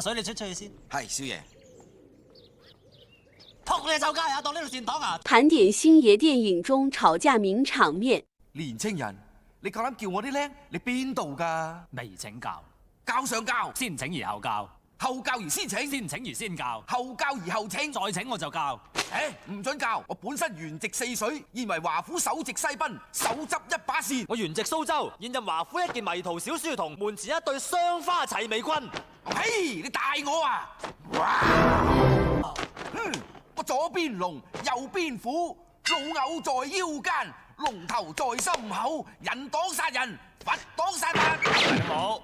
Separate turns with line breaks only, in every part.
水你出去先。
係，少爺。
撲你走街啊！當呢度善堂啊！
盤點星爺電影中吵架名場面。
年青人，你夠膽叫我啲僆？你邊度㗎？
未請教，
教上教，
先請而後教，
後教而先請，
先請而先教，
後教而後請，
再請我就教。
唔准教！我本身原籍四水，現為華府首席西賓，手執一把扇。
我原籍蘇州，現任華府一件迷途小書童，門前一對雙花齊眉君。
嘿，你大我啊！我左邊龍，右邊虎，老藕在腰間，龍頭在心口，人擋殺人，佛擋殺佛。
好，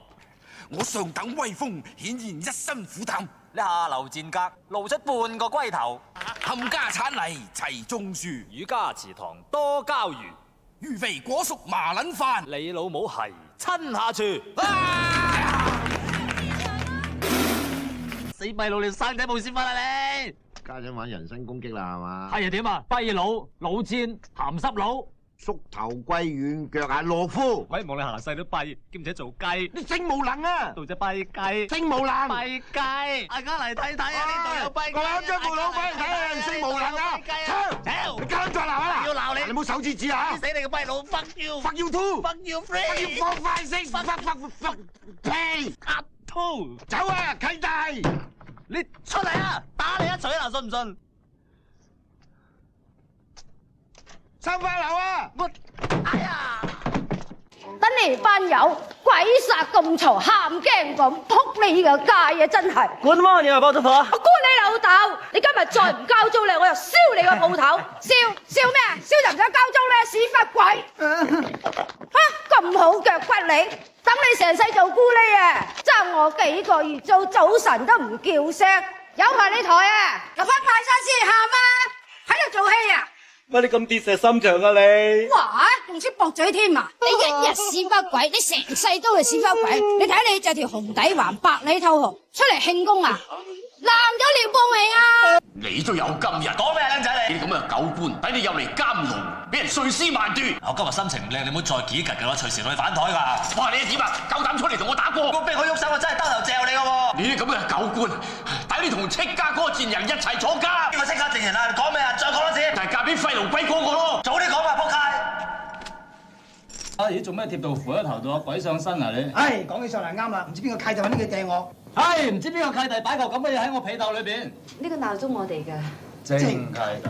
我上等威風，顯現一身虎膽。
你下流賤格，露出半個龜頭。
冚家產泥齊種樹，
儒家祠堂多膠魚，
魚肥果熟麻撚飯。
你老母係親下廚。死閉佬，你生仔冇先返啦你！
家陣玩人身攻擊啦，係嘛？
係啊點啊？跛佬、老賤、鹹濕佬、
縮頭龜軟腳啊，懦夫！
鬼望你行細都跛，兼且做雞。
你性無能啊！
到隻跛雞，
性無能！
跛雞，大家嚟睇睇啊！呢度有跛雞，
我啱將部老闆嚟睇下，性無能啊！操！你家陣再鬧啊！
要鬧你，
你唔好手指指啊！
死你個跛佬 ！Fuck you！Fuck
you too！Fuck
you free！Fuck
you for five six！ Fuck！屁！
阿兔，
走啊，契弟！
你出嚟啊！打你一錘啊！信唔信？
收花樓啊！
我，哎呀！
等你班友鬼殺咁嘈，喊驚咁，撲你個街啊！真係。
管乜嘢啊，包租婆？
我管你老豆！你今日再唔交租咧，我就燒你個鋪頭！燒咩啊？燒就唔使交租咧，屎忽鬼！咁好腳骨你，等你成世做咕喱啊！爭我幾個月租，早晨都唔叫聲，有埋你台啊！入翻派山先喊啊！喺度做戲啊！
乜你咁跌石心腸啊你？
哇！仲識駁嘴添啊！你一日屎忽鬼，你成世都係屎忽鬼。你睇你着條紅底環，白裏透紅，出嚟慶功啊！爛咗尿布未啊？
你都有今日，
講咩啊，僆仔你？
呢啲咁嘅狗官，睇你又嚟監牢，俾人碎屍萬段。
我今日心情唔靚，你唔好再幾拮嘅啦，隨時落去反台㗎。
哇！你點啊？夠膽出嚟同我打過？
我逼佢喐手，我真係兜頭嚼你㗎喎！
呢啲咁嘅狗官，抵你同戚家嗰個賤人一齊坐監。
邊個戚家賤人啊？你講咩啊？再講多次。
就係嫁俾廢奴龜嗰個咯。
早啲講啊，仆街！啊！咦，做咩貼到符喺頭度啊？鬼上身啊你！
唉，講起上嚟啱啦，唔知邊個契弟揾呢個掟我。
唉，唔知邊個契弟擺嚿咁嘅嘢喺我被竇裏邊。
呢個鬧鐘我哋㗎。
正契弟。